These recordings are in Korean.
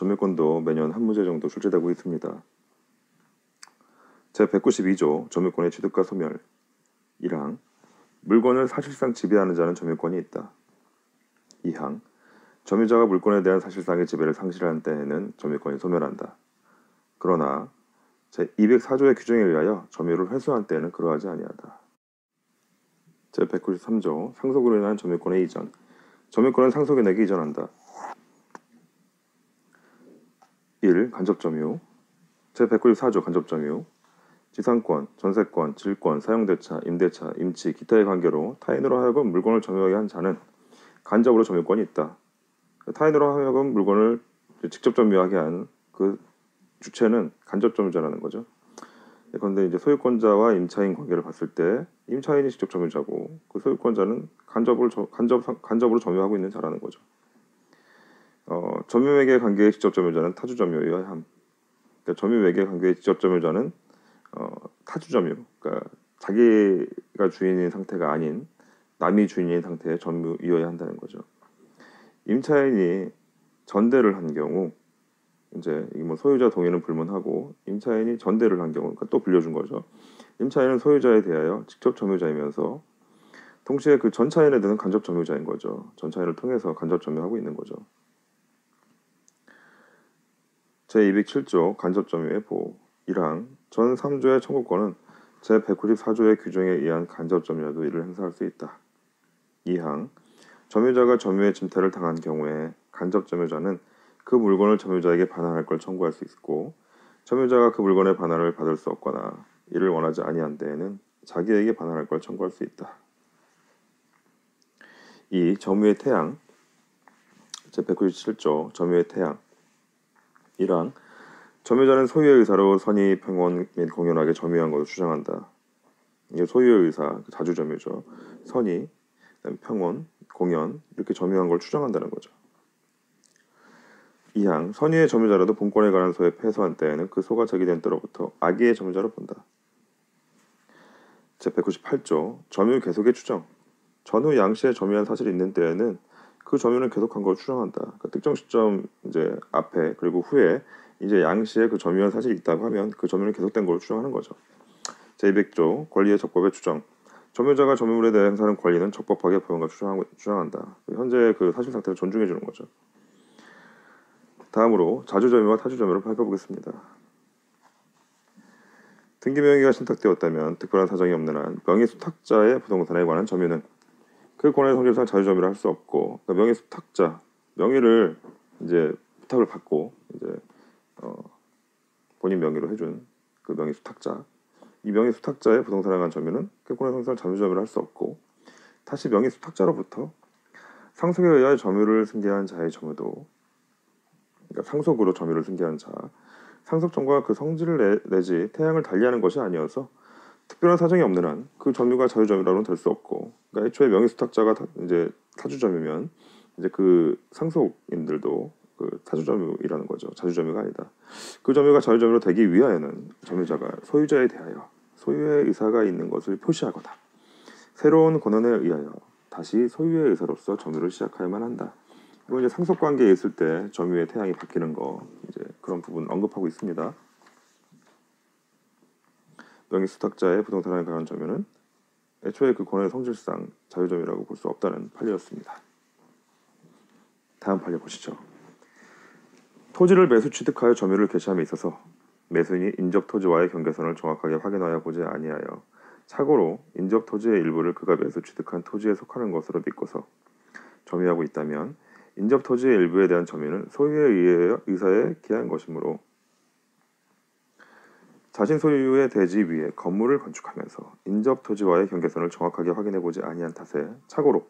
점유권도 매년 한 문제 정도 출제되고 있습니다. 제192조 점유권의 취득과 소멸 1항 물건을 사실상 지배하는 자는 점유권이 있다. 2항 점유자가 물건에 대한 사실상의 지배를 상실한 때에는 점유권이 소멸한다. 그러나 제204조의 규정에 의하여 점유를 회수한 때에는 그러하지 아니하다. 제193조 상속으로 인한 점유권의 이전 점유권은 상속인에게 이전한다. 1. 간접점유 제194조 간접점유 지상권, 전세권, 질권, 사용대차, 임대차, 임치, 기타의 관계로 타인으로 하여금 물건을 점유하게 한 자는 간접으로 점유권이 있다. 타인으로 하여금 물건을 직접 점유하게 한 그 주체는 간접 점유자라는 거죠. 그런데 이제 소유권자와 임차인 관계를 봤을 때 임차인이 직접 점유자고 그 소유권자는 간접으로 점유하고 있는 자라는 거죠. 점유매개 관계의 직접 점유자는 타주 점유여야 함. 그러니까 점유매개 관계의 직접 점유자는 타주 점유, 그러니까 자기가 주인인 상태가 아닌 남이 주인인 상태의 점유이어야 한다는 거죠. 임차인이 전대를 한 경우 이제 뭐 소유자 동의는 불문하고 임차인이 전대를 한 경우, 그러니까 또 빌려준 거죠. 임차인은 소유자에 대하여 직접 점유자이면서 동시에 그 전차인에 대한 간접 점유자인 거죠. 전차인을 통해서 간접 점유하고 있는 거죠. 제207조 간접 점유의 보호 1항 전 3조의 청구권은 제194조의 규정에 의한 간접 점유에도 이를 행사할 수 있다. 2항 점유자가 점유의 침탈을 당한 경우에 간접 점유자는 그 물건을 점유자에게 반환할 걸 청구할 수 있고 점유자가 그 물건의 반환을 받을 수 없거나 이를 원하지 아니한 때에는 자기에게 반환할 걸 청구할 수 있다. 2. 점유의 태양 제197조 점유의 태양 1항 점유자는 소유의 의사로 선의, 평온 및 공연하게 점유한 것을 주장한다. 이게 소유의 의사, 자주점유죠. 선의, 평온, 공연 이렇게 점유한 걸 주장한다는 거죠. 2항 선의의 점유자라도 본권에 관한 소에 패소한 때에는 그 소가 제기된 때로부터 악의의 점유자로 본다. 제198조 점유 계속의 추정 전후 양씨의 점유한 사실이 있는 때에는 그 점유는 계속한 걸 추정한다. 그러니까 특정 시점 이제 앞에 그리고 후에 이제 양씨의 그 점유한 사실이 있다고 하면 그 점유는 계속된 걸 추정하는 거죠. 제200조 권리의 적법의 추정 점유자가 점유물에 대해 행사하는 권리는 적법하게 보연과 주장한다. 현재 그 사실 상태를 존중해 주는 거죠. 다음으로 자주점유와 타주점유를 살펴보겠습니다. 등기명의가 신탁되었다면 특별한 사정이 없는 한 명의수탁자의 부동산에 관한 점유는 그 권한의 성질상 자주점유를 할 수 없고 그러니까 명의수탁자 명의를 이제 부탁을 받고 이제 본인 명의로 해준 그 명의수탁자 이 명의수탁자의 부동산에 관한 점유는 그 권한의 성질상 자주점유를 할 수 없고 다시 명의수탁자로부터 상속에 의하여 점유를 승계한 자의 점유도 그러니까 상속으로 점유를 승계한 자 상속정과 그 성질을 내지 태양을 달리하는 것이 아니어서 특별한 사정이 없는 한 그 점유가 자유점유라고는 될 수 없고 그러니까 애초에 명의수탁자가 이제 타주점유면 이제 그 상속인들도 그 타주점유이라는 거죠. 자주점유가 아니다. 그 점유가 자유점유로 되기 위하여는 점유자가 소유자에 대하여 소유의 의사가 있는 것을 표시하거나 새로운 권한에 의하여 다시 소유의 의사로서 점유를 시작하여야만 한다. 이건 이제 상속관계에 있을 때 점유의 태양이 바뀌는 거 이제 그런 부분 언급하고 있습니다. 명의수탁자의 부동산에 관한 점유는 애초에 그 권한의 성질상 자유점유라고 볼 수 없다는 판례였습니다. 다음 판례 보시죠. 토지를 매수 취득하여 점유를 개시함에 있어서 매수인이 인접 토지와의 경계선을 정확하게 확인하여 보지 아니하여 착오로 인접 토지의 일부를 그가 매수 취득한 토지에 속하는 것으로 믿고서 점유하고 있다면 인접 토지의 일부에 대한 점유는 소유에 의해 의사에 기한 것이므로 자신 소유의 대지 위에 건물을 건축하면서 인접 토지와의 경계선을 정확하게 확인해보지 아니한 탓에 착오로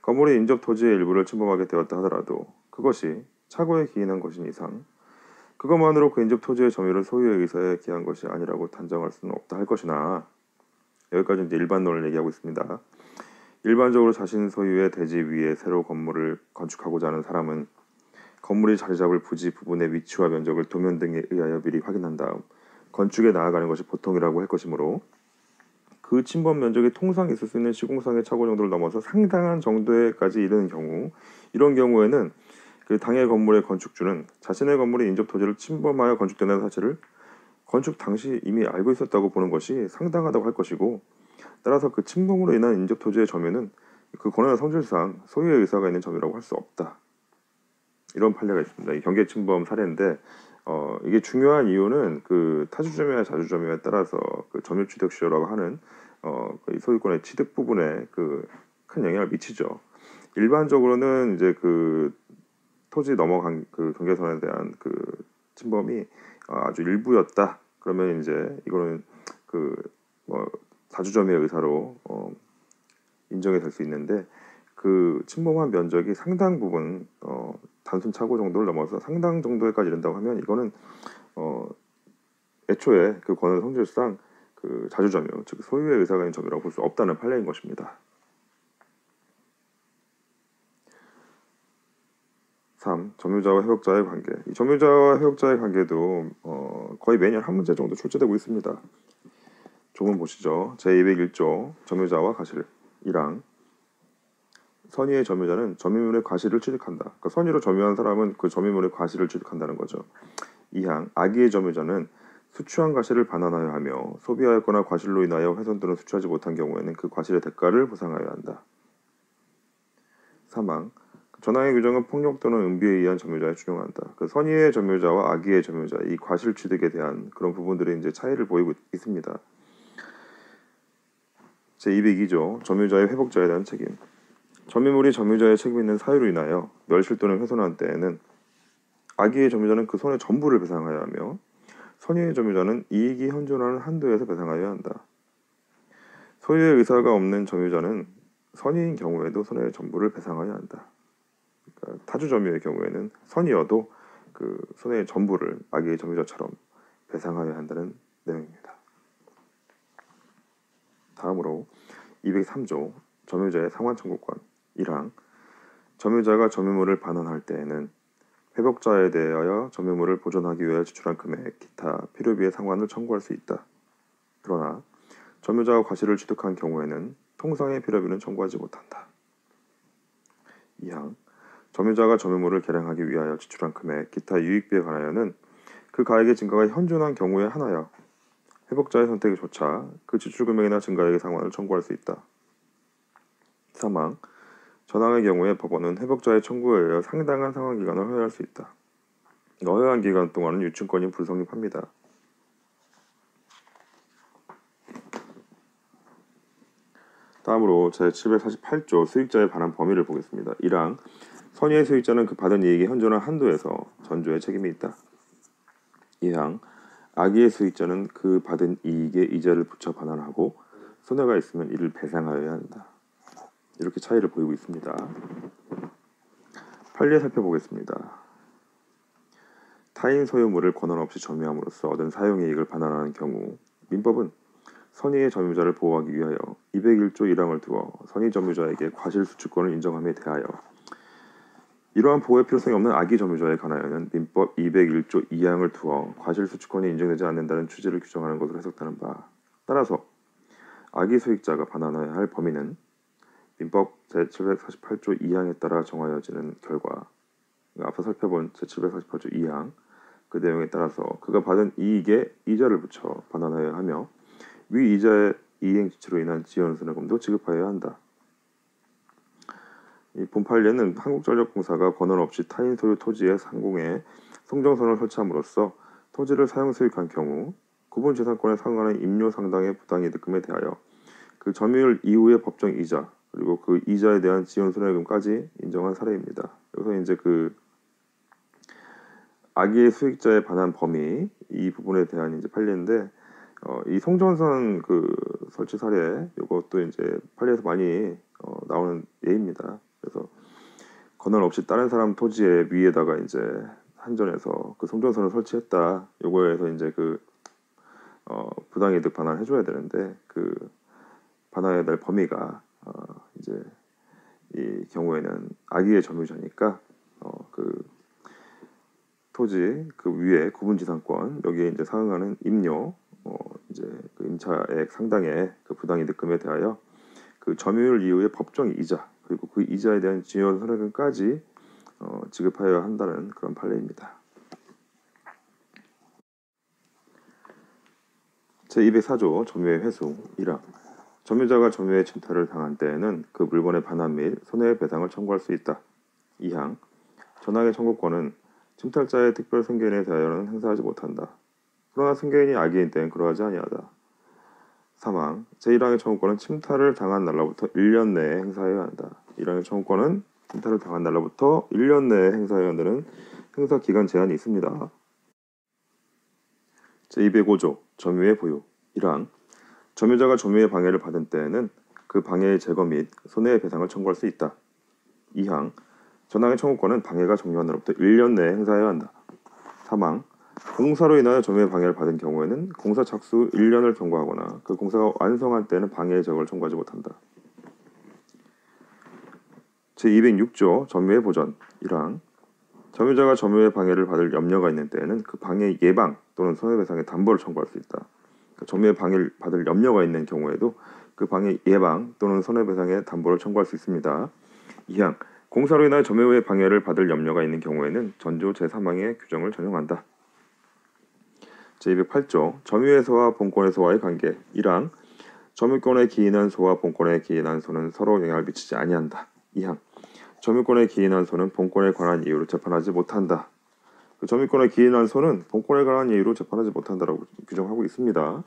건물이 인접 토지의 일부를 침범하게 되었다 하더라도 그것이 착오에 기인한 것인 이상 그것만으로 그 인접 토지의 점유를 소유의 의사에 기한 것이 아니라고 단정할 수는 없다 할 것이나 여기까지 이제 일반론을 얘기하고 있습니다. 일반적으로 자신 소유의 대지 위에 새로 건물을 건축하고자 하는 사람은 건물이 자리 잡을 부지 부분의 위치와 면적을 도면 등에 의하여 미리 확인한 다음 건축에 나아가는 것이 보통이라고 할 것이므로 그 침범 면적이 통상 있을 수 있는 시공상의 착오 정도를 넘어서 상당한 정도에까지 이르는 경우 이런 경우에는 그 당해 건물의 건축주는 자신의 건물이 인접 토지를 침범하여 건축된다는 사실을 건축 당시 이미 알고 있었다고 보는 것이 상당하다고 할 것이고, 따라서 그 침범으로 인한 인접 토지의 점유는 그 권한의 성질상 소유의 의사가 있는 점유라고 할 수 없다. 이런 판례가 있습니다. 이 경계 침범 사례인데 이게 중요한 이유는 그 타주점유와 자주점유에 따라서 그 점유 취득 시효라고 하는 그 소유권의 취득 부분에 그 큰 영향을 미치죠. 일반적으로는 이제 그 토지 넘어간 그 경계선에 대한 그 침범이 아주 일부였다. 그러면 이제 이거는 그 뭐 다주점유의 의사로 인정이 될 수 있는데, 그 침범한 면적이 상당 부분 단순 착오 정도를 넘어서 상당 정도에까지 이른다고 하면 이거는 애초에 그 권한 성질상 그 자주점유, 즉 소유의 의사가 있는 점유라고 볼 수 없다는 판례인 것입니다. 3. 점유자와 해역자의 관계. 이 점유자와 해역자의 관계도 거의 매년 한 문제 정도 출제되고 있습니다. 조문 보시죠. 제201조 점유자와 과실 1항. 선의의 점유자는 점유물의 과실을 취득한다. 그러니까 선의로 점유한 사람은 그 점유물의 과실을 취득한다는 거죠. 2항. 악의의 점유자는 수취한 과실을 반환하여 하며 소비하였거나 과실로 인하여 훼손 또는 수취하지 못한 경우에는 그 과실의 대가를 보상하여야 한다. 3항. 전항의 규정은 폭력 또는 은비에 의한 점유자에 준용한다. 그 선의의 점유자와 악의의 점유자, 이 과실 취득에 대한 그런 부분들이 이제 차이를 보이고 있습니다. 제202조 점유자의 회복자에 대한 책임. 점유물이 점유자의 책임 있는 사유로 인하여 멸실 또는 훼손한 때에는 악의의 점유자는 그 손해 전부를 배상하여야 하며 선의의 점유자는 이익이 현존하는 한도에서 배상하여야 한다. 소유의 의사가 없는 점유자는 선의인 경우에도 손해의 전부를 배상하여야 한다. 그러니까 타주 점유의 경우에는 선의여도 그 손해의 전부를 악의의 점유자처럼 배상하여야 한다는 내용입니다. 다음으로 203조 점유자의 상환 청구권 1항. 점유자가 점유물을 반환할 때에는 회복자에 대하여 점유물을 보존하기 위해 지출한 금액, 기타 필요비의 상환을 청구할 수 있다. 그러나 점유자가 과실을 취득한 경우에는 통상의 필요비는 청구하지 못한다. 2항. 점유자가 점유물을 개량하기 위하여 지출한 금액, 기타 유익비에 관하여는 그 가액의 증가가 현존한 경우에 하나여 회복자의 선택에 조차 그 지출 금액이나 증가액의 상환을 청구할 수 있다. 3항. 전항의 경우에 법원은 회복자의 청구에 의하여 상당한 상환 기간을 허용할 수 있다. 허용한 기간 동안은 유증권이 불성립합니다. 다음으로 제748조 수익자에 관한 범위를 보겠습니다. 1항. 선의의 수익자는 그 받은 이익이 현존한 한도에서 전조의 책임이 있다. 2항. 악의의 수익자는 그 받은 이익에 이자를 붙여 반환하고 손해가 있으면 이를 배상하여야 한다. 이렇게 차이를 보이고 있습니다. 판례 살펴보겠습니다. 타인 소유물을 권한 없이 점유함으로써 얻은 사용이익을 반환하는 경우 민법은 선의의 점유자를 보호하기 위하여 201조 1항을 두어 선의 점유자에게 과실 수취권을 인정함에 대하여 이러한 보호의 필요성이 없는 악의 점유자에 관하여는 민법 201조 2항을 두어 과실 수취권이 인정되지 않는다는 취지를 규정하는 것으로 해석되는 바, 따라서 악의 수익자가 반환해야 할 범위는 민법 제748조 2항에 따라 정하여지는 결과, 앞서 살펴본 제748조 2항 그 내용에 따라서 그가 받은 이익에 이자를 붙여 반환하여야 하며 위 이자의 이행 지출로 인한 지연손해금도 지급하여야 한다. 이 본판례는 한국전력공사가 권한 없이 타인 소유 토지의 상공에 송정선을 설치함으로써 토지를 사용 수익한 경우 구분재산권에 상응하는 임료 상당의 부당이득금에 대하여 그 점유율 이후의 법정 이자 그리고 그 이자에 대한 지연손해금까지 인정한 사례입니다. 여기서 이제 그 악의 수익자에 반한 범위 이 부분에 대한 이제 판례인데 이 송정선 그 설치 사례 이것도 이제 판례에서 많이 나오는 예입니다. 그래서 권한 없이 다른 사람 토지의 위에다가 이제 한전에서 그 송전선을 설치했다. 요거에서 이제 그 부당이득 반환을 해줘야 되는데 그 반환해야 될 범위가 이제 이 경우에는 악의의 점유자니까 그 토지 그 위에 구분지상권 여기에 이제 상응하는 임료 이제 그 임차액 상당의 그 부당이득금에 대하여 그 점유율 이후의 법정 이자 그리고 그 이자에 대한 지연 손해금까지 지급하여야 한다는 그런 판례입니다. 제204조 점유의 회수 1항 점유자가 점유의 침탈을 당한 때에는 그 물건의 반환 및 손해배상을 청구할 수 있다. 2항 전항의 청구권은 침탈자의 특별 승계인에 대하여는 행사하지 못한다. 그러나 승계인이 악의인 때는 그러하지 아니하다. 3항 제1항의 청구권은 침탈을 당한 날로부터 1년 내에 행사해야 한다. 1항의 청구권은 침탈을 당한 날로부터 1년 내에 행사해야 한다는 행사 기간 제한이 있습니다. 제205조 점유의 보유 1항 점유자가 점유의 방해를 받은 때에는 그 방해의 제거 및 손해의 배상을 청구할 수 있다. 2항 전항의 청구권은 방해가 종료한 날로부터 1년 내에 행사해야 한다. 3항 공사로 인하여 점유의 방해를 받은 경우에는 공사 착수 1년을 경고하거나 그 공사가 완성한 때에는 방해의 제거를 청구하지 못한다. 제206조 점유의 보전 1항 점유자가 점유의 방해를 받을 염려가 있는 때에는 그 방해 예방 또는 손해배상의 담보를 청구할 수 있다. 그러니까 점유의 방해를 받을 염려가 있는 경우에도 그 방해 예방 또는 손해배상의 담보를 청구할 수 있습니다. 2항 공사로 인하여 점유의 방해를 받을 염려가 있는 경우에는 전조 제3항의 규정을 적용한다. 제208조 점유의소와 본권의소와의 관계 1항 점유권에 기인한 소와 본권에 기인한 소는 서로 영향을 미치지 아니한다. 2항 점유권에 기인한 소는 본권에 관한 이유로 재판하지 못한다. 그 점유권에 기인한 소는 본권에 관한 이유로 재판하지 못한다라고 규정하고 있습니다.